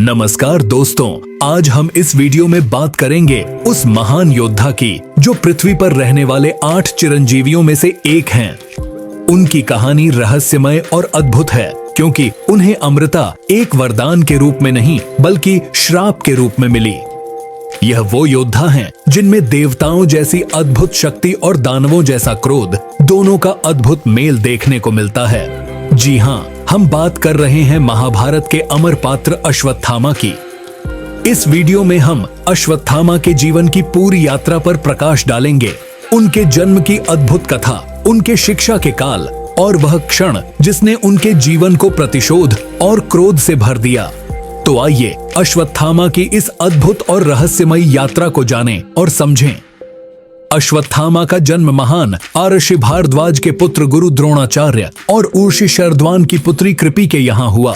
नमस्कार दोस्तों, आज हम इस वीडियो में बात करेंगे उस महान योद्धा की जो पृथ्वी पर रहने वाले 8 चिरंजीवियों में से एक हैं। उनकी कहानी रहस्यमय और अद्भुत है क्योंकि उन्हें अमृता एक वरदान के रूप में नहीं बल्कि श्राप के रूप में मिली। यह वो योद्धा हैं जिनमें देवताओं जैसी अद्भुत शक्ति और दानवों जैसा क्रोध दोनों का अद्भुत मेल देखने को मिलता है। जी हाँ, हम बात कर रहे हैं महाभारत के अमर पात्र अश्वत्थामा की। इस वीडियो में हम अश्वत्थामा के जीवन की पूरी यात्रा पर प्रकाश डालेंगे, उनके जन्म की अद्भुत कथा, उनके शिक्षा के काल और वह क्षण जिसने उनके जीवन को प्रतिशोध और क्रोध से भर दिया। तो आइए अश्वत्थामा की इस अद्भुत और रहस्यमयी यात्रा को जानें और समझें। अश्वत्थामा का जन्म महान आर्षि भारद्वाज के पुत्र गुरु द्रोणाचार्य और ऊर्षि शरद्वान की पुत्री कृपि के यहाँ हुआ।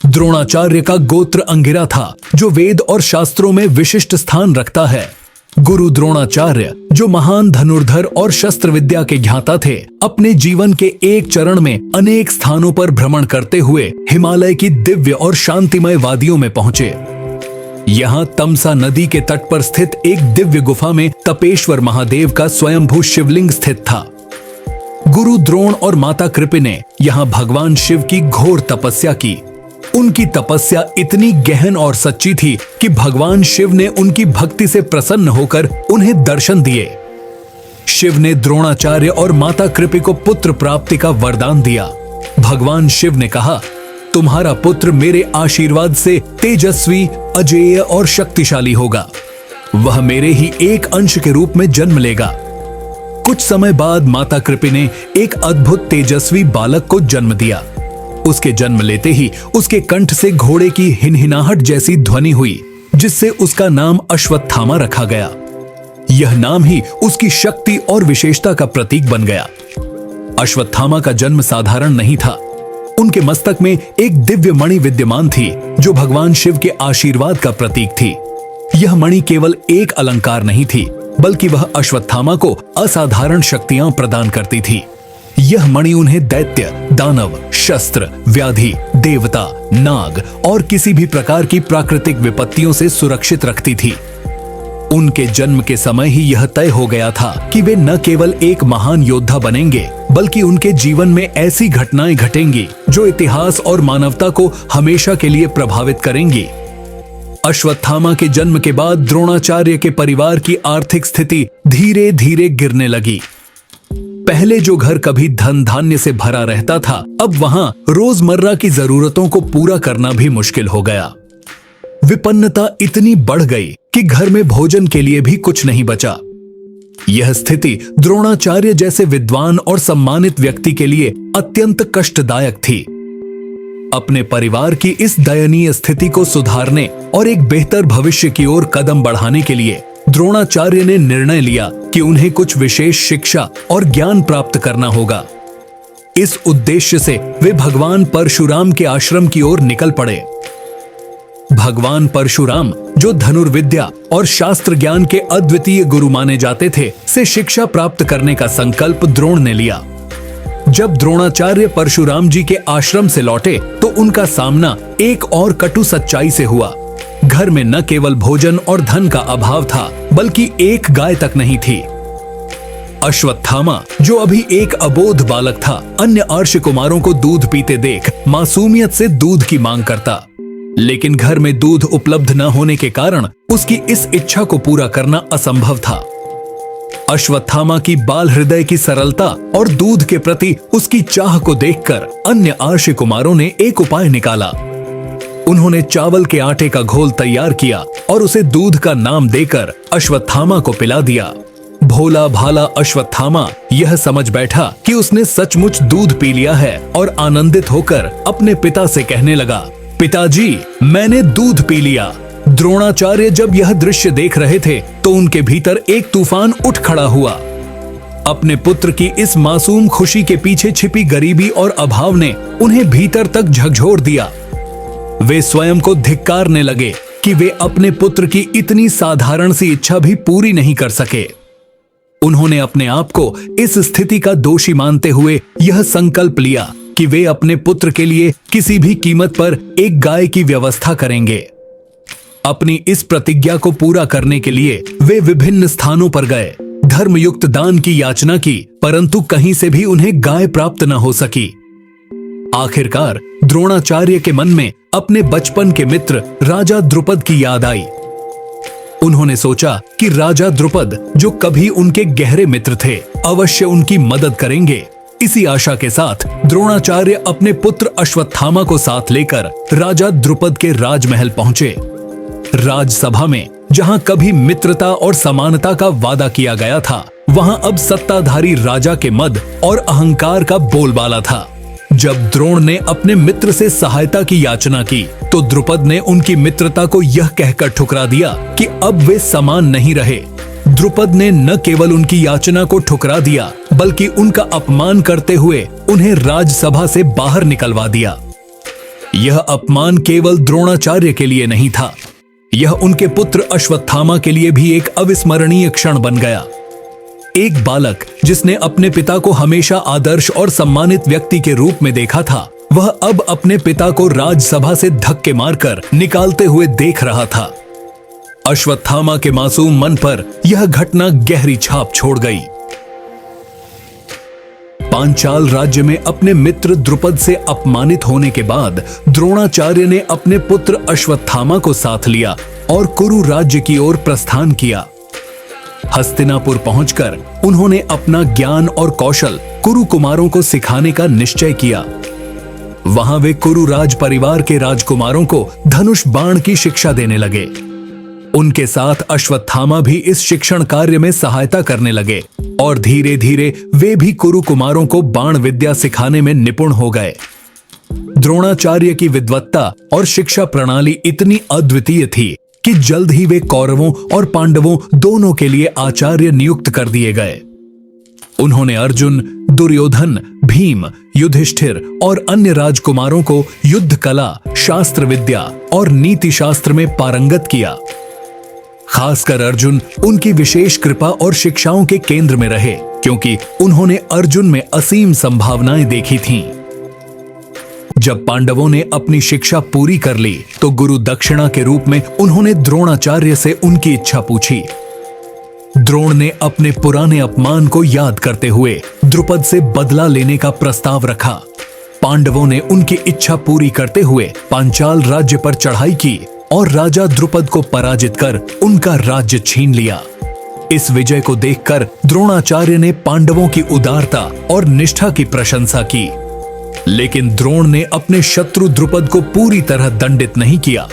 द्रोणाचार्य का गोत्र अंगिरा था जो वेद और शास्त्रों में विशिष्ट स्थान रखता है। गुरु द्रोणाचार्य जो महान धनुर्धर और शस्त्र विद्या के ज्ञाता थे, अपने जीवन के एक चरण में अनेक स्थानों पर भ्रमण करते हुए हिमालय की दिव्य और शांतिमय वादियों में पहुंचे। यहाँ तमसा नदी के तट पर स्थित एक दिव्य गुफा में तपेश्वर महादेव का स्वयंभू शिवलिंग स्थित था। गुरु द्रोण और माता कृपि ने यहाँ भगवान शिव की घोर तपस्या की। उनकी तपस्या इतनी गहन और सच्ची थी कि भगवान शिव ने उनकी भक्ति से प्रसन्न होकर उन्हें दर्शन दिए। शिव ने द्रोणाचार्य और माता कृपि को पुत्र प्राप्ति का वरदान दिया। भगवान शिव ने कहा, तुम्हारा पुत्र मेरे आशीर्वाद से तेजस्वी, अजेय और शक्तिशाली होगा। वह मेरे ही एक अंश के रूप में जन्म लेगा। कुछ समय बाद माता कृपि ने एक अद्भुत तेजस्वी बालक को जन्म दिया। उसके जन्म लेते ही उसके कंठ से घोड़े की हिनहिनाहट जैसी ध्वनि हुई, जिससे उसका नाम अश्वत्थामा रखा गया। यह नाम ही उसकी शक्ति और विशेषता का प्रतीक बन गया। अश्वत्थामा का जन्म साधारण नहीं था। उनके मस्तक में एक दिव्य मणि विद्यमान थी जो भगवान शिव के आशीर्वाद का प्रतीक थी। यह मणि केवल एक अलंकार नहीं थी बल्कि वह अश्वत्थामा को असाधारण शक्तियां प्रदान करती थी। यह मणि उन्हें दैत्य, दानव, शस्त्र, व्याधि, देवता, नाग और किसी भी प्रकार की प्राकृतिक विपत्तियों से सुरक्षित रखती थी। उनके जन्म के समय ही यह तय हो गया था कि वे न केवल एक महान योद्धा बनेंगे बल्कि उनके जीवन में ऐसी घटनाएं घटेंगी जो इतिहास और मानवता को हमेशा के लिए प्रभावित करेंगी। अश्वत्थामा के जन्म के बाद द्रोणाचार्य के परिवार की आर्थिक स्थिति धीरे धीरे गिरने लगी। पहले जो घर कभी धन धान्य से भरा रहता था, अब वहां रोजमर्रा की जरूरतों को पूरा करना भी मुश्किल हो गया। विपन्नता इतनी बढ़ गई कि घर में भोजन के लिए भी कुछ नहीं बचा। यह स्थिति द्रोणाचार्य जैसे विद्वान और सम्मानित व्यक्ति के लिए अत्यंत कष्टदायक थी। अपने परिवार की इस दयनीय स्थिति को सुधारने और एक बेहतर भविष्य की ओर कदम बढ़ाने के लिए द्रोणाचार्य ने निर्णय लिया कि उन्हें कुछ विशेष शिक्षा और ज्ञान प्राप्त करना होगा। इस उद्देश्य से वे भगवान परशुराम के आश्रम की ओर निकल पड़े। भगवान परशुराम जो धनुर्विद्या और शास्त्र ज्ञान के अद्वितीय गुरु माने जाते थे, से शिक्षा प्राप्त करने का संकल्प द्रोण ने लिया। जब द्रोणाचार्य परशुराम जी के आश्रम से लौटे तो उनका सामना एक और कटु सच्चाई से हुआ। घर में न केवल भोजन और धन का अभाव था बल्कि एक गाय तक नहीं थी। अश्वत्थामा जो अभी एक अबोध बालक था, अन्य आर्षि कुमारों को दूध पीते देख मासूमियत से दूध की मांग करता, लेकिन घर में दूध उपलब्ध न होने के कारण उसकी इस इच्छा को पूरा करना असंभव था। अश्वत्थामा की बाल हृदय की सरलता और दूध के प्रति उसकी चाह को देखकर अन्य आर्षि कुमारों ने एक उपाय निकाला। उन्होंने चावल के आटे का घोल तैयार किया और उसे दूध का नाम देकर अश्वत्थामा को पिला दिया। भोला भाला अश्वत्थामा यह समझ बैठा कि उसने सचमुच दूध पी लिया है और आनंदित होकर अपने पिता से कहने लगा, पिताजी, मैंने दूध पी लिया। द्रोणाचार्य जब यह दृश्य देख रहे थे तो उनके भीतर एक तूफान उठ खड़ा हुआ। अपने पुत्र की इस मासूम खुशी के पीछे छिपी गरीबी और अभाव ने उन्हें भीतर तक झकझोर दिया। वे स्वयं को धिक्कारने लगे कि वे अपने पुत्र की इतनी साधारण सी इच्छा भी पूरी नहीं कर सके। उन्होंने अपने आप को इस स्थिति का दोषी मानते हुए यह संकल्प लिया कि वे अपने पुत्र के लिए किसी भी कीमत पर एक गाय की व्यवस्था करेंगे। अपनी इस प्रतिज्ञा को पूरा करने के लिए वे विभिन्न स्थानों पर गए, धर्मयुक्त दान की याचना की, परंतु कहीं से भी उन्हें गाय प्राप्त न हो सकी। आखिरकार द्रोणाचार्य के मन में अपने बचपन के मित्र राजा द्रुपद की याद आई। उन्होंने सोचा कि राजा द्रुपद, जो कभी उनके गहरे मित्र थे, अवश्य उनकी मदद करेंगे। इसी आशा के साथ द्रोणाचार्य अपने पुत्र अश्वत्थामा को साथ लेकर राजा द्रुपद के राजमहल पहुंचे। राजसभा में जहां कभी मित्रता और समानता का वादा किया गया था, वहां अब सत्ताधारी राजा के मद और अहंकार का बोलबाला था। जब द्रोण ने अपने मित्र से सहायता की याचना की, तो द्रुपद ने उनकी मित्रता को यह कहकर ठुकरा दिया कि अब वे समान नहीं रहे। द्रुपद ने न केवल उनकी याचना को ठुकरा दिया, बल्कि उनका अपमान करते हुए उन्हें राजसभा से बाहर निकलवा दिया। यह अपमान केवल द्रोणाचार्य के लिए नहीं था, यह उनके पुत्र अश्वत्थामा के लिए भी एक अविस्मरणीय क्षण बन गया। एक बालक जिसने अपने पिता को हमेशा आदर्श और सम्मानित व्यक्ति के रूप में देखा था, वह अब अपने पिता को राजसभा से धक्के मारकर निकालते हुए देख रहा था। अश्वत्थामा के मासूम मन पर यह घटना गहरी छाप छोड़ गई। पांचाल राज्य में अपने मित्र द्रुपद से अपमानित होने के बाद द्रोणाचार्य ने अपने पुत्र अश्वत्थामा को साथ लिया और कुरु राज्य की ओर प्रस्थान किया। हस्तिनापुर पहुंचकर उन्होंने अपना ज्ञान और कौशल कुरु कुमारों को सिखाने का निश्चय किया। वहां वे कुरु राज परिवार के राजकुमारों को धनुष बाण की शिक्षा देने लगे। उनके साथ अश्वत्थामा भी इस शिक्षण कार्य में सहायता करने लगे और धीरे धीरे वे भी कुरु कुमारों को बाण विद्या सिखाने में निपुण हो गए। द्रोणाचार्य की विद्वत्ता और शिक्षा प्रणाली इतनी अद्वितीय थी कि जल्द ही वे कौरवों और पांडवों दोनों के लिए आचार्य नियुक्त कर दिए गए। उन्होंने अर्जुन, दुर्योधन, भीम, युधिष्ठिर और अन्य राजकुमारों को युद्ध कला, शास्त्र विद्या और नीति शास्त्र में पारंगत किया। खासकर अर्जुन उनकी विशेष कृपा और शिक्षाओं के केंद्र में रहे, क्योंकि उन्होंने अर्जुन में असीम संभावनाएं देखी थीं। जब पांडवों ने अपनी शिक्षा पूरी कर ली, तो गुरु दक्षिणा के रूप में उन्होंने द्रोणाचार्य से उनकी इच्छा पूछी। द्रोण ने अपने पुराने अपमान को याद करते हुए द्रुपद से बदला लेने का प्रस्ताव रखा। पांडवों ने उनकी इच्छा पूरी करते हुए पांचाल राज्य पर चढ़ाई की और राजा द्रुपद को पराजित कर उनका राज्य छीन लिया। इस विजय को देखकर द्रोणाचार्य ने पांडवों की उदारता और निष्ठा की प्रशंसा की, लेकिन द्रोण ने अपने शत्रु द्रुपद को पूरी तरह दंडित नहीं किया।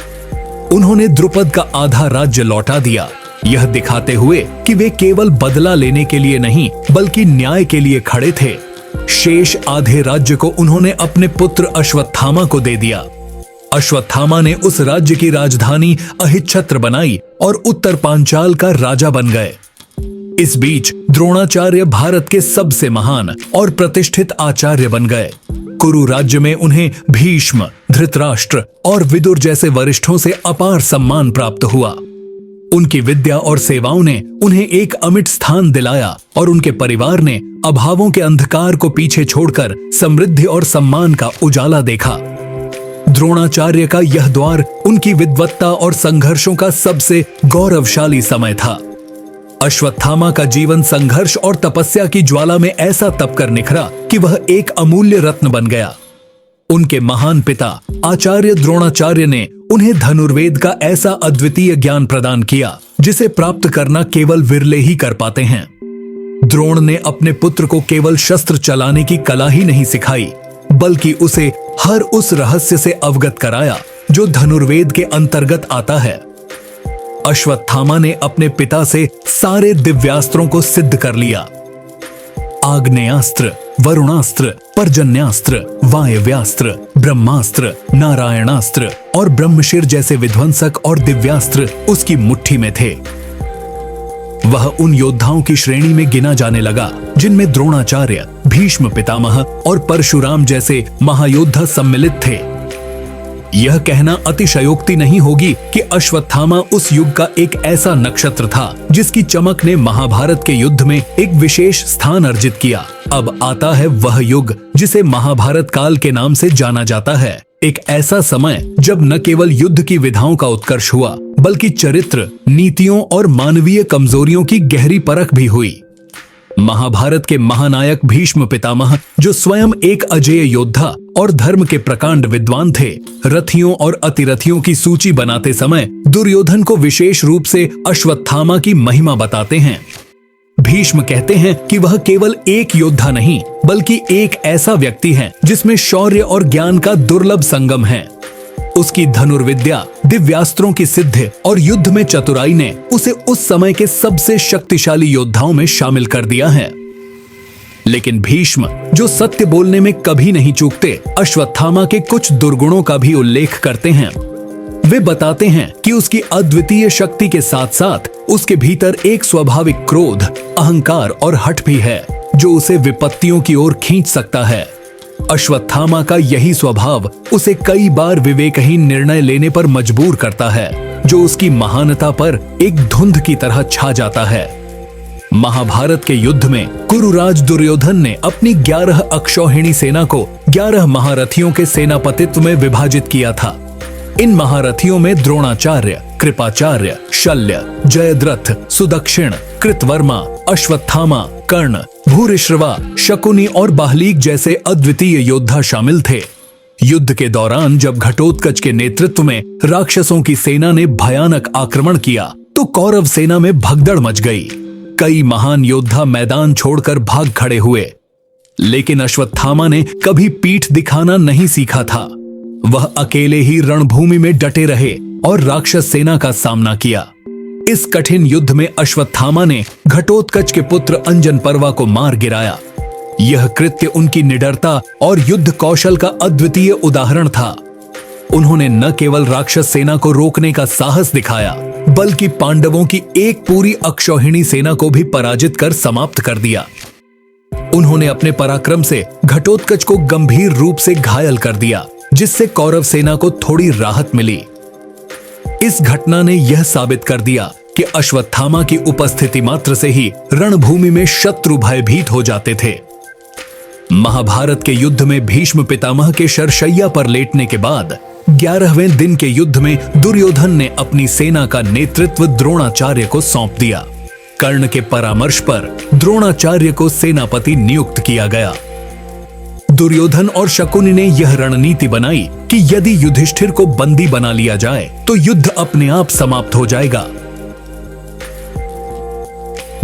उन्होंने द्रुपद का आधा राज्य लौटा दिया, यह दिखाते हुए कि वे केवल बदला लेने के लिए नहीं, बल्कि न्याय के लिए खड़े थे। शेष आधे राज्य को उन्होंने अपने पुत्र अश्वत्थामा को दे दिया। अश्वत्थामा ने उस राज्य की राजधानी अहिच्छत्र बनाई और उत्तर पांचाल का राजा बन गए। इस बीच द्रोणाचार्य भारत के सबसे महान और प्रतिष्ठित आचार्य बन गए। कुरु राज्य में उन्हें भीष्म, धृतराष्ट्र और विदुर जैसे वरिष्ठों से अपार सम्मान प्राप्त हुआ। उनकी विद्या और सेवाओं ने उन्हें एक अमिट स्थान दिलाया और उनके परिवार ने अभावों के अंधकार को पीछे छोड़कर समृद्धि और सम्मान का उजाला देखा। द्रोणाचार्य का यह द्वार उनकी विद्वत्ता और संघर्षों का सबसे गौरवशाली समय था। अश्वत्थामा का जीवन संघर्ष और तपस्या की ज्वाला में ऐसा तपकर निखरा कि वह एक अमूल्य रत्न बन गया। उनके महान पिता आचार्य द्रोणाचार्य ने उन्हें धनुर्वेद का ऐसा अद्वितीय ज्ञान प्रदान किया, जिसे प्राप्त करना केवल विरले ही कर पाते हैं। द्रोण ने अपने पुत्र को केवल शस्त्र चलाने की कला ही नहीं सिखाई, बल्कि उसे हर उस रहस्य से अवगत कराया जो धनुर्वेद के अंतर्गत आता है। अश्वत्थामा ने अपने पिता से सारे दिव्यास्त्रों को सिद्ध कर लिया। आग्नेयास्त्र, वरुणास्त्र, पर्जन्यास्त्र, वायव्यास्त्र, ब्रह्मास्त्र, नारायणास्त्र और ब्रह्मशिर जैसे विध्वंसक और दिव्यास्त्र उसकी मुट्ठी में थे। वह उन योद्धाओं की श्रेणी में गिना जाने लगा जिनमें द्रोणाचार्य, भीष्म पितामह और परशुराम जैसे महायोद्धा सम्मिलित थे। यह कहना अतिशयोक्ति नहीं होगी कि अश्वत्थामा उस युग का एक ऐसा नक्षत्र था जिसकी चमक ने महाभारत के युद्ध में एक विशेष स्थान अर्जित किया। अब आता है वह युग जिसे महाभारत काल के नाम से जाना जाता है। एक ऐसा समय जब न केवल युद्ध की विधाओं का उत्कर्ष हुआ, बल्कि चरित्र, नीतियों और मानवीय कमजोरियों की गहरी परख भी हुई। महाभारत के महानायक भीष्म पितामह, जो स्वयं एक अजेय योद्धा और धर्म के प्रकांड विद्वान थे, रथियों और अतिरथियों की सूची बनाते समय दुर्योधन को विशेष रूप से अश्वत्थामा की महिमा बताते हैं। भीष्म कहते हैं कि वह केवल एक योद्धा नहीं, बल्कि एक ऐसा व्यक्ति है जिसमें शौर्य और ज्ञान का दुर्लभ संगम है। उसकी धनुर्विद्या, दिव्यास्त्रों की सिद्धि और युद्ध में चतुराई ने उसे उस समय के सबसे शक्तिशाली योद्धाओं में शामिल कर दिया है। लेकिन भीष्म, जो सत्य बोलने में कभी नहीं चूकते, अश्वत्थामा के कुछ दुर्गुणों का भी उल्लेख करते हैं। वे बताते हैं कि उसकी अद्वितीय शक्ति के साथ साथ उसके भीतर एक स्वाभाविक क्रोध, अहंकार और हठ भी है, जो उसे विपत्तियों की ओर खींच सकता है। अश्वत्थामा का यही स्वभाव उसे कई बार विवेकहीन निर्णय लेने पर मजबूर करता है, जो उसकी महानता पर एक धुंध की तरह छा जाता है। महाभारत के युद्ध में कुरुराज दुर्योधन ने अपनी 11 अक्षौहिणी सेना को 11 महारथियों के सेनापतित्व में विभाजित किया था। इन महारथियों में द्रोणाचार्य, कृपाचार्य, शल्य, जयद्रथ, सुदक्षिण, कृतवर्मा, अश्वत्थामा, कर्ण, भूरिश्रवा, शकुनी और बाहलीक जैसे अद्वितीय योद्धा शामिल थे। युद्ध के दौरान जब घटोत्कच के नेतृत्व में राक्षसों की सेना ने भयानक आक्रमण किया, तो कौरव सेना में भगदड़ मच गई। कई महान योद्धा मैदान छोड़कर भाग खड़े हुए, लेकिन अश्वत्थामा ने कभी पीठ दिखाना नहीं सीखा था। वह अकेले ही रणभूमि में डटे रहे और राक्षस सेना का सामना किया। इस कठिन युद्ध में अश्वत्थामा ने घटोत्कच के पुत्र अंजन पर्वा को मार गिराया। यह कृत्य उनकी निडरता और युद्ध कौशल का अद्वितीय उदाहरण था। उन्होंने न केवल राक्षस सेना को रोकने का साहस दिखाया, बल्कि पांडवों की एक पूरी अक्षौहिणी सेना को भी पराजित कर समाप्त कर दिया। उन्होंने अपने पराक्रम से घटोत्कच को गंभीर रूप से घायल कर दिया, जिससे कौरव सेना को थोड़ी राहत मिली। इस घटना ने यह साबित कर दिया कि अश्वत्थामा की उपस्थिति मात्र से ही रणभूमि में शत्रु भयभीत हो जाते थे। महाभारत के युद्ध में भीष्म पितामह के शरशैया पर लेटने के बाद 11वें दिन के युद्ध में दुर्योधन ने अपनी सेना का नेतृत्व द्रोणाचार्य को सौंप दिया। कर्ण के परामर्श पर द्रोणाचार्य को सेनापति नियुक्त किया गया। दुर्योधन और शकुनी ने यह रणनीति बनाई कि यदि युधिष्ठिर को बंदी बना लिया जाए तो युद्ध अपने आप समाप्त हो जाएगा।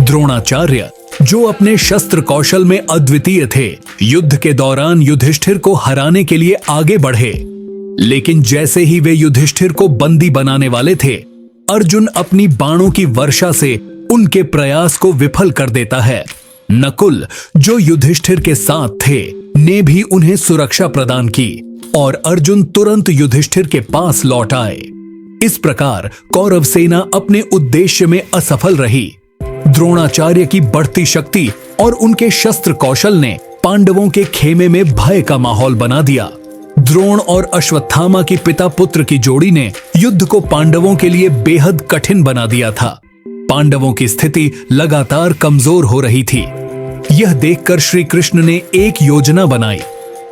द्रोणाचार्य, जो अपने शस्त्र कौशल में अद्वितीय थे, युद्ध के दौरान युधिष्ठिर को हराने के लिए आगे बढ़े। लेकिन जैसे ही वे युधिष्ठिर को बंदी बनाने वाले थे, अर्जुन अपनी बाणों की वर्षा से उनके प्रयास को विफल कर देता है। नकुल, जो युधिष्ठिर के साथ थे, ने भी उन्हें सुरक्षा प्रदान की और अर्जुन तुरंत युधिष्ठिर के पास लौट आए। इस प्रकार कौरव सेना अपने उद्देश्य में असफल रही। द्रोणाचार्य की बढ़ती शक्ति और उनके शस्त्र कौशल ने पांडवों के खेमे में भय का माहौल बना दिया। द्रोण और अश्वत्थामा की पिता पुत्र की जोड़ी ने युद्ध को पांडवों के लिए बेहद कठिन बना दिया था। पांडवों की स्थिति लगातार कमजोर हो रही थी। यह देखकर श्री कृष्ण ने एक योजना बनाई।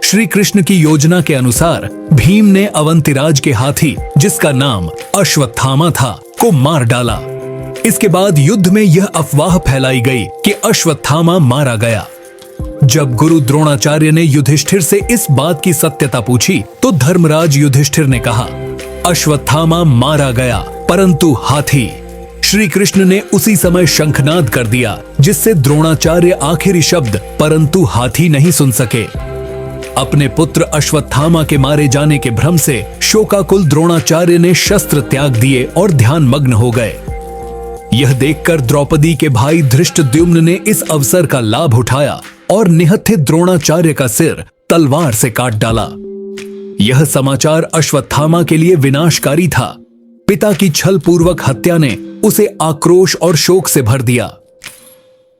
श्री कृष्ण की योजना के अनुसार भीम ने अवंतिराज के हाथी, जिसका नाम अश्वत्थामा था, को मार डाला। इसके बाद युद्ध में यह अफवाह फैलाई गई कि अश्वत्थामा मारा गया। जब गुरु द्रोणाचार्य ने युधिष्ठिर से इस बात की सत्यता पूछी, तो धर्मराज युधिष्ठिर ने कहा, अश्वत्थामा मारा गया, परंतु हाथी। श्री कृष्ण ने उसी समय शंखनाद कर दिया, जिससे द्रोणाचार्य आखिरी शब्द परंतु हाथी नहीं सुन सके। अपने पुत्र अश्वत्थामा के मारे जाने के भ्रम से शोकाकुल द्रोणाचार्य ने शस्त्र त्याग दिए और ध्यान मग्न हो गए। यह देखकर द्रौपदी के भाई धृष्टद्युम्न ने इस अवसर का लाभ उठाया और निहत्थे द्रोणाचार्य का सिर तलवार से काट डाला। यह समाचार अश्वत्थामा के लिए विनाशकारी था। पिता की छलपूर्वक हत्या ने उसे आक्रोश और शोक से भर दिया।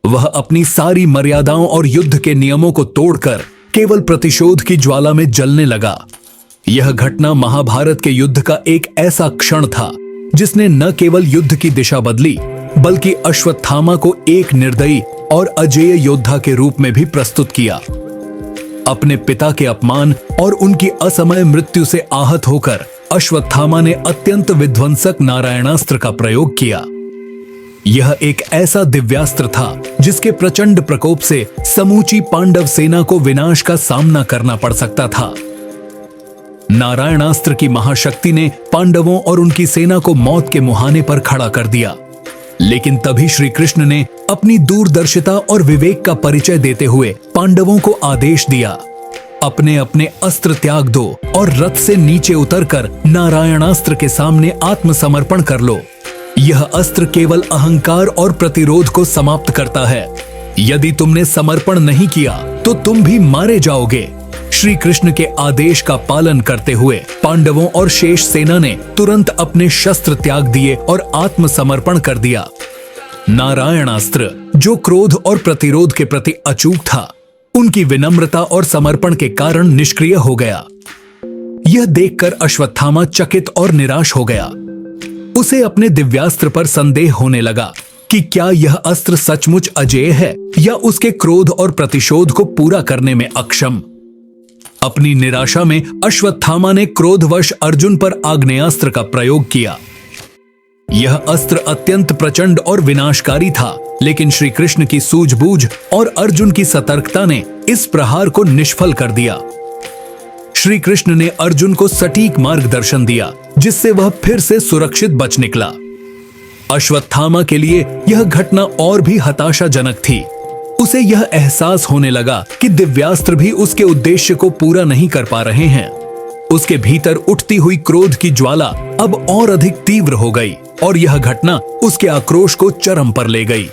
वह अपनी सारी मर्यादाओं और युद्ध के नियमों को तोड़कर केवल प्रतिशोध की ज्वाला में जलने लगा। यह घटना महाभारत के युद्ध का एक ऐसा क्षण था जिसने न केवल युद्ध की दिशा बदली, बल्कि अश्वत्थामा को एक निर्दयी और अजेय योद्धा के रूप में भी प्रस्तुत किया। अपने पिता के अपमान और उनकी असमय मृत्यु से आहत होकर अश्वत्थामा ने अत्यंत विध्वंसक नारायणास्त्र का प्रयोग किया। यह एक ऐसा दिव्यास्त्र था जिसके प्रचंड प्रकोप से समूची पांडव सेना को विनाश का सामना करना पड़ सकता था। नारायणास्त्र की महाशक्ति ने पांडवों और उनकी सेना को मौत के मुहाने पर खड़ा कर दिया, लेकिन तभी श्री कृष्ण ने अपनी दूरदर्शिता और विवेक का परिचय देते हुए पांडवों को आदेश दिया, अपने अपने अस्त्र त्याग दो और रथ से नीचे उतरकर नारायणास्त्र के सामने आत्मसमर्पण कर लो। यह अस्त्र केवल अहंकार और प्रतिरोध को समाप्त करता है। यदि तुमने समर्पण नहीं किया तो तुम भी मारे जाओगे। श्री कृष्ण के आदेश का पालन करते हुए पांडवों और शेष सेना ने तुरंत अपने शस्त्र त्याग दिए और आत्मसमर्पण कर दिया। नारायणास्त्र, जो क्रोध और प्रतिरोध के प्रति अचूक था, उनकी विनम्रता और समर्पण के कारण निष्क्रिय हो गया। यह देखकर अश्वत्थामा चकित और निराश हो गया। उसे अपने दिव्यास्त्र पर संदेह होने लगा कि क्या यह अस्त्र सचमुच अजेय है या उसके क्रोध और प्रतिशोध को पूरा करने में अक्षम। अपनी निराशा में अश्वत्थामा ने क्रोधवश अर्जुन पर आग्नेयास्त्र का प्रयोग किया। यह अस्त्र अत्यंत प्रचंड और विनाशकारी था, लेकिन श्री कृष्ण की सूझबूझ और अर्जुन की सतर्कता ने इस प्रहार को निष्फल कर दिया। श्री कृष्ण ने अर्जुन को सटीक मार्गदर्शन दिया, जिससे वह फिर से सुरक्षित बच निकला। अश्वत्थामा के लिए यह घटना और भी हताशाजनक थी। उसे यह एहसास होने लगा कि दिव्यास्त्र भी उसके उद्देश्य को पूरा नहीं कर पा रहे हैं। उसके भीतर उठती हुई क्रोध की ज्वाला अब और अधिक तीव्र हो गई और यह घटना उसके आक्रोश को चरम पर ले गई।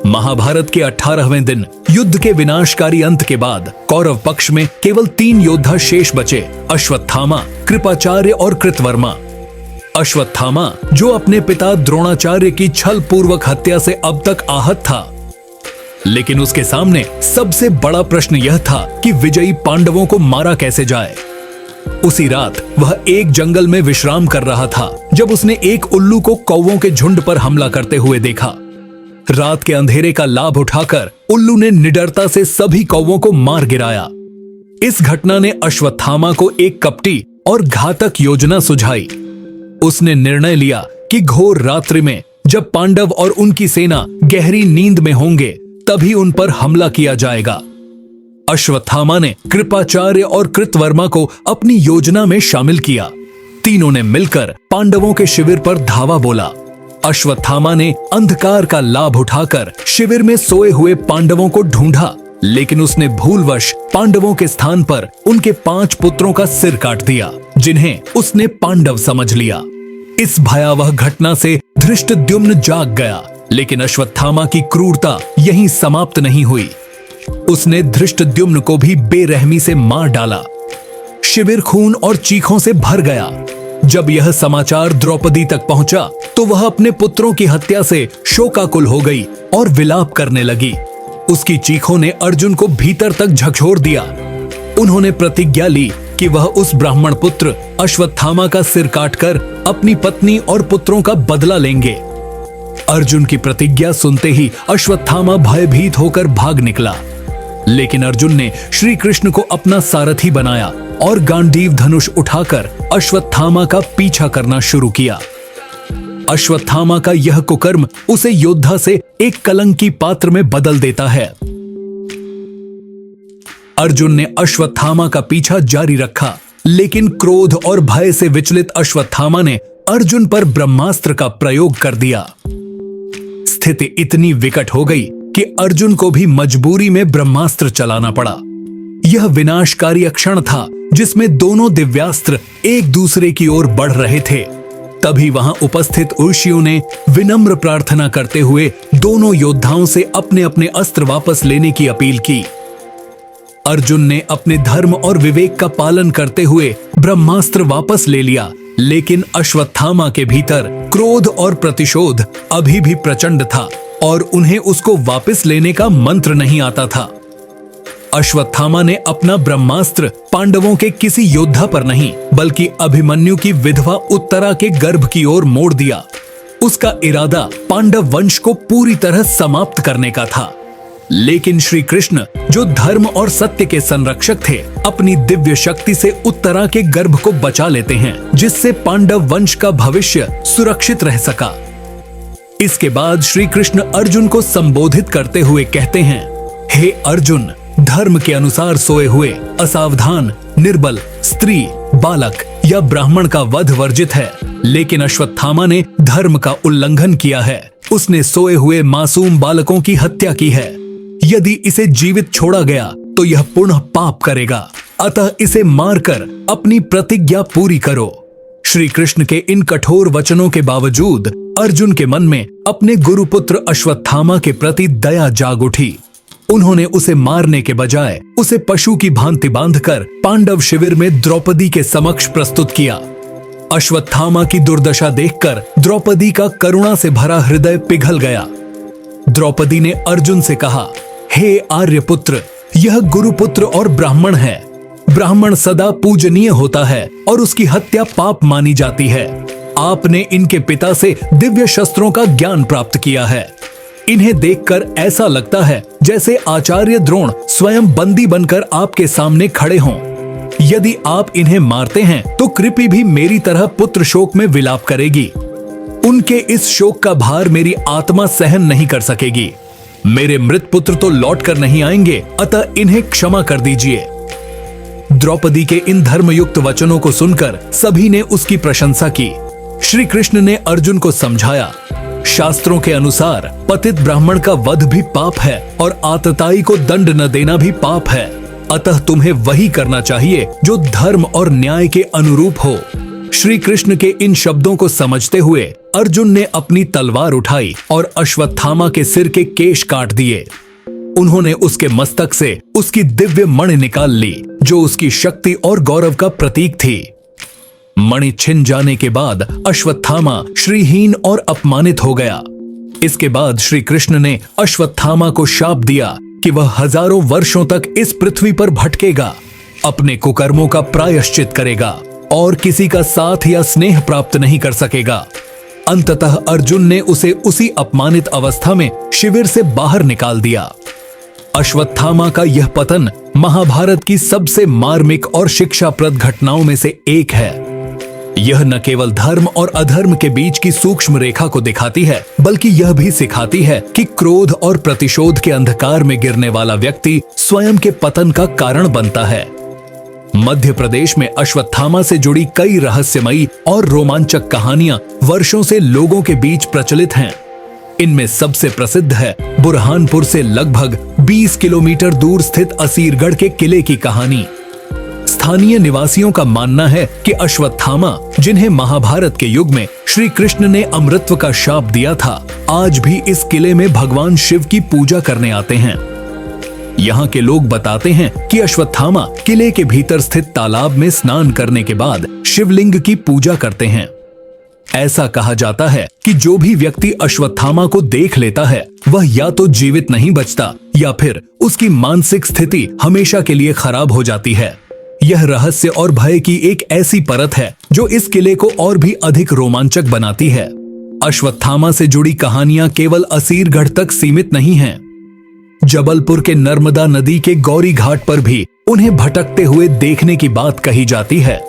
महाभारत के 18वें दिन युद्ध के विनाशकारी अंत के बाद कौरव पक्ष में केवल 3 योद्धा शेष बचे, अश्वत्थामा, कृपाचार्य और कृतवर्मा। अश्वत्थामा, जो अपने पिता द्रोणाचार्य की छल पूर्वक हत्या से अब तक आहत था, लेकिन उसके सामने सबसे बड़ा प्रश्न यह था कि विजयी पांडवों को मारा कैसे जाए। उसी रात वह एक जंगल में विश्राम कर रहा था जब उसने एक उल्लू को कौवों के झुंड पर हमला करते हुए देखा। रात के अंधेरे का लाभ उठाकर उल्लू ने निडरता से सभी कौवों को मार गिराया। इस घटना ने अश्वत्थामा को एक कपटी और घातक योजना सुझाई। उसने निर्णय लिया कि घोर रात्रि में जब पांडव और उनकी सेना गहरी नींद में होंगे, तभी उन पर हमला किया जाएगा। अश्वत्थामा ने कृपाचार्य और कृतवर्मा को अपनी योजना में शामिल किया। तीनों ने मिलकर पांडवों के शिविर पर धावा बोला। अश्वत्थामा ने अंधकार का लाभ उठाकर शिविर में सोए हुए पांडवों को ढूंढा, लेकिन उसने भूलवश पांडवों के स्थान पर उनके 5 पुत्रों का सिर काट दिया, जिन्हें उसने पांडव समझ लिया। इस भयावह घटना से धृष्टद्युम्न जाग गया, लेकिन अश्वत्थामा की क्रूरता यहीं समाप्त नहीं हुई। उसने धृष्टद्युम्न को भी बेरहमी से मार डाला। शिविर खून और चीखों से भर गया। जब यह समाचार द्रौपदी तक पहुंचा तो वह अपने पुत्रों की हत्या से शोकाकुल हो गई और विलाप करने लगी। उसकी चीखों ने अर्जुन को भीतर तक झकझोर दिया। उन्होंने प्रतिज्ञा ली कि वह उस ब्राह्मण पुत्र अश्वत्थामा का सिर काटकर अपनी पत्नी और पुत्रों का बदला लेंगे। अर्जुन की प्रतिज्ञा सुनते ही अश्वत्थामा भयभीत होकर भाग निकला, लेकिन अर्जुन ने श्री कृष्ण को अपना सारथी बनाया और गांडीव धनुष उठाकर अश्वत्थामा का पीछा करना शुरू किया। अश्वत्थामा का यह कुकर्म उसे योद्धा से एक कलंकी पात्र में बदल देता है। अर्जुन ने अश्वत्थामा का पीछा जारी रखा, लेकिन क्रोध और भय से विचलित अश्वत्थामा ने अर्जुन पर ब्रह्मास्त्र का प्रयोग कर दिया। स्थिति इतनी विकट हो गई कि अर्जुन को भी मजबूरी में ब्रह्मास्त्र चलाना पड़ा। यह विनाशकारी क्षण था जिसमें दोनों दिव्यास्त्र एक दूसरे की ओर बढ़ रहे थे। तभी वहां उपस्थित ऋषियों ने विनम्र प्रार्थना करते हुए दोनों योद्धाओं से अपने अपने अस्त्र वापस लेने की अपील की। अर्जुन ने अपने धर्म और विवेक का पालन करते हुए ब्रह्मास्त्र वापस ले लिया, लेकिन अश्वत्थामा के भीतर क्रोध और प्रतिशोध अभी भी प्रचंड था और उन्हें उसको वापस लेने का मंत्र नहीं आता था। अश्वत्थामा ने अपना ब्रह्मास्त्र पांडवों के किसी योद्धा पर नहीं, बल्कि अभिमन्यु की विधवा उत्तरा के गर्भ की ओर मोड़ दिया। उसका इरादा पांडव वंश को पूरी तरह समाप्त करने का था। लेकिन श्री कृष्ण, जो धर्म और सत्य के संरक्षक थे, अपनी दिव्य शक्ति से उत्तरा के गर्भ को बचा लेते हैं, जिससे पांडव वंश का भविष्य सुरक्षित रह सका। इसके बाद श्री कृष्ण अर्जुन को संबोधित करते हुए कहते हैं, हे अर्जुन, धर्म के अनुसार सोए हुए, असावधान, निर्बल, स्त्री, बालक या ब्राह्मण का वध वर्जित है, लेकिन अश्वत्थामा ने धर्म का उल्लंघन किया है। उसने सोए हुए मासूम बालकों की हत्या की है। यदि इसे जीवित छोड़ा गया तो यह पुनः पाप करेगा, अतः इसे मारकर अपनी प्रतिज्ञा पूरी करो। श्री कृष्ण के इन कठोर वचनों के बावजूद अर्जुन के मन में अपने गुरुपुत्र अश्वत्थामा के प्रति दया जाग उठी। उन्होंने उसे मारने के बजाय उसे पशु की भांति बांधकर पांडव शिविर में द्रौपदी के समक्ष प्रस्तुत किया। अश्वत्थामा की दुर्दशा देखकर द्रौपदी का करुणा से भरा हृदय पिघल गया। द्रौपदी ने अर्जुन से कहा, हे आर्यपुत्र, यह गुरुपुत्र और ब्राह्मण है। ब्राह्मण सदा पूजनीय होता है और उसकी हत्या पाप मानी जाती है। आपने इनके पिता से दिव्य शस्त्रों का ज्ञान प्राप्त किया है। इन्हें देखकर ऐसा लगता है जैसे आचार्य द्रोण स्वयं बंदी बनकर आपके सामने खड़े हों। यदि आप इन्हें मारते हैं तो कृपि भी मेरी तरह पुत्र शोक में विलाप करेगी। उनके इस शोक का भार मेरी आत्मा सहन नहीं कर सकेगी। मेरे मृत पुत्र तो लौट कर नहीं आएंगे, अतः इन्हें क्षमा कर दीजिए। द्रौपदी के इन धर्मयुक्त वचनों को सुनकर सभी ने उसकी प्रशंसा की। श्री कृष्ण ने अर्जुन को समझाया, शास्त्रों के अनुसार पतित ब्राह्मण का वध भी पाप है और आतताई को दंड न देना भी पाप है। अतः तुम्हें वही करना चाहिए जो धर्म और न्याय के अनुरूप हो। श्री कृष्ण के इन शब्दों को समझते हुए अर्जुन ने अपनी तलवार उठाई और अश्वत्थामा के सिर के केश काट दिए। उन्होंने उसके मस्तक से उसकी दिव्य मणि निकाल ली, जो उसकी शक्ति और गौरव का प्रतीक थी। मणि छिन जाने के बाद अश्वत्थामा श्रीहीन और अपमानित हो गया। इसके बाद श्री कृष्ण ने अश्वत्थामा को शाप दिया कि वह हजारों वर्षों तक इस पृथ्वी पर भटकेगा, अपने कुकर्मों का प्रायश्चित करेगा और किसी का साथ या स्नेह प्राप्त नहीं कर सकेगा। अंततः अर्जुन ने उसे उसी अपमानित अवस्था में शिविर से बाहर निकाल दिया। अश्वत्थामा का यह पतन महाभारत की सबसे मार्मिक और शिक्षाप्रद घटनाओं में से एक है। यह न केवल धर्म और अधर्म के बीच की सूक्ष्म रेखा को दिखाती है, बल्कि यह भी सिखाती है कि क्रोध और प्रतिशोध के अंधकार में गिरने वाला व्यक्ति स्वयं के पतन का कारण बनता है। मध्य प्रदेश में अश्वत्थामा से जुड़ी कई रहस्यमयी और रोमांचक कहानियां वर्षों से लोगों के बीच प्रचलित हैं। इनमें सबसे प्रसिद्ध है बुरहानपुर से लगभग 20 किलोमीटर दूर स्थित असीरगढ़ के किले की कहानी। स्थानीय निवासियों का मानना है कि अश्वत्थामा, जिन्हें महाभारत के युग में श्री कृष्ण ने अमृतत्व का शाप दिया था, आज भी इस किले में भगवान शिव की पूजा करने आते हैं। यहाँ के लोग बताते हैं कि अश्वत्थामा किले के भीतर स्थित तालाब में स्नान करने के बाद शिवलिंग की पूजा करते हैं। ऐसा कहा जाता है कि जो भी व्यक्ति अश्वत्थामा को देख लेता है, वह या तो जीवित नहीं बचता या फिर उसकी मानसिक स्थिति हमेशा के लिए खराब हो जाती है। यह रहस्य और भय की एक ऐसी परत है जो इस किले को और भी अधिक रोमांचक बनाती है। अश्वत्थामा से जुड़ी कहानियां केवल असीरगढ़ तक सीमित नहीं हैं। जबलपुर के नर्मदा नदी के गौरी घाट पर भी उन्हें भटकते हुए देखने की बात कही जाती है।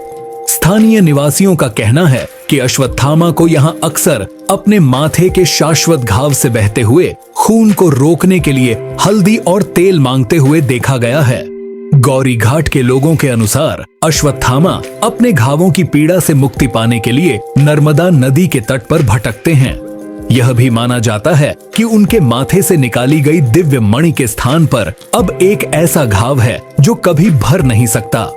स्थानीय निवासियों का कहना है कि अश्वत्थामा को यहाँ अक्सर अपने माथे के शाश्वत घाव से बहते हुए खून को रोकने के लिए हल्दी और तेल मांगते हुए देखा गया है। गौरी घाट के लोगों के अनुसार अश्वत्थामा अपने घावों की पीड़ा से मुक्ति पाने के लिए नर्मदा नदी के तट पर भटकते हैं। यह भी माना जाता है कि उनके माथे से निकाली गई दिव्य मणि के स्थान पर अब एक ऐसा घाव है जो कभी भर नहीं सकता।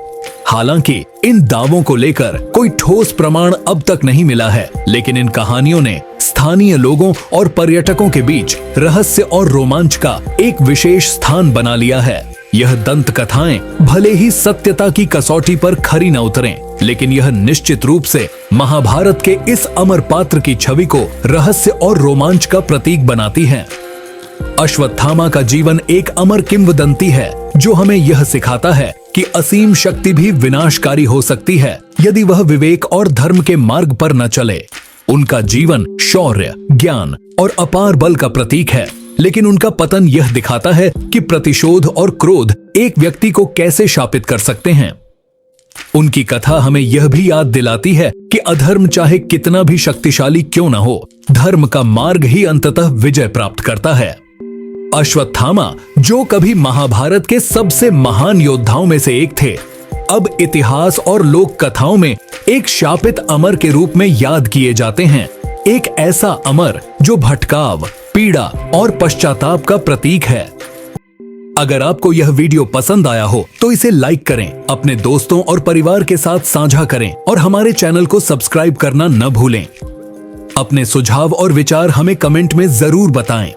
हालांकि इन दावों को लेकर कोई ठोस प्रमाण अब तक नहीं मिला है, लेकिन इन कहानियों ने स्थानीय लोगों और पर्यटकों के बीच रहस्य और रोमांच का एक विशेष स्थान बना लिया है। यह दंत कथाएं भले ही सत्यता की कसौटी पर खरी न उतरें, लेकिन यह निश्चित रूप से महाभारत के इस अमर पात्र की छवि को रहस्य और रोमांच का प्रतीक बनाती हैं। अश्वत्थामा का जीवन एक अमर किंवदंती है जो हमें यह सिखाता है कि असीम शक्ति भी विनाशकारी हो सकती है यदि वह विवेक और धर्म के मार्ग पर न चले। उनका जीवन शौर्य, ज्ञान और अपार बल का प्रतीक है, लेकिन उनका पतन यह दिखाता है कि प्रतिशोध और क्रोध एक व्यक्ति को कैसे शापित कर सकते हैं। उनकी कथा हमें यह भी याद दिलाती है कि अधर्म चाहे कितना भी शक्तिशाली क्यों न हो, धर्म का मार्ग ही अंततः विजय प्राप्त करता है। अश्वत्थामा, जो कभी महाभारत के सबसे महान योद्धाओं में से एक थे, अब इतिहास और लोक कथाओं में एक शापित अमर के रूप में याद किए जाते हैं। एक ऐसा अमर जो भटकाव, पीड़ा और पश्चाताप का प्रतीक है। अगर आपको यह वीडियो पसंद आया हो तो इसे लाइक करें, अपने दोस्तों और परिवार के साथ साझा करें और हमारे चैनल को सब्सक्राइब करना न भूलें। अपने सुझाव और विचार हमें कमेंट में जरूर बताएं।